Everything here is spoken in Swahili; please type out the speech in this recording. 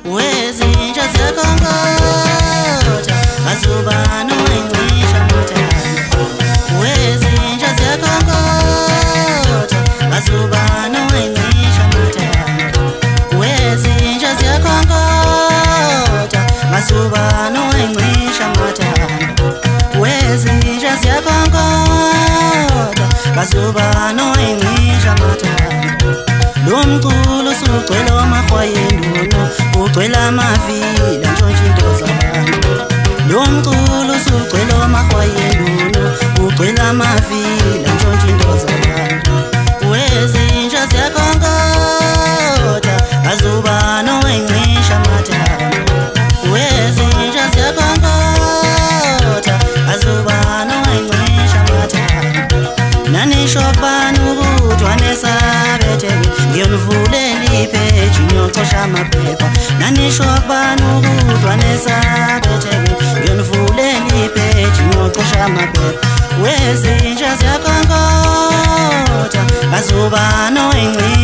wezinja ziyakhongotha azubani owayincisha amathanda wezinja ziyakhongotha azubani owayincisha amathanda wezinja ziyakhongotha azubani owayincisha amathanda wezinja ziyakhongotha azubani owayincisha amathanda lomculo usugcwele amahwayenduno ugcwele amavila ntshontsha into zabantu lomculo usugcwele amahwayenduno ugcwele amavila ntshontsha into zabantu wezinja ziyakhongotha azubani owayincisha amathanda wezinja ziyakhongotha azubani owayincisha amathanda nanishobani ukuthi wanesabetheke ngiyonivulela ipheji ngiyocosha amaphepha nanishobani ukuthi wanesabetheke ngiyonivulela ipheji ngiyocosha amaphepha wezinja ziyakhongotha azubani owayincisha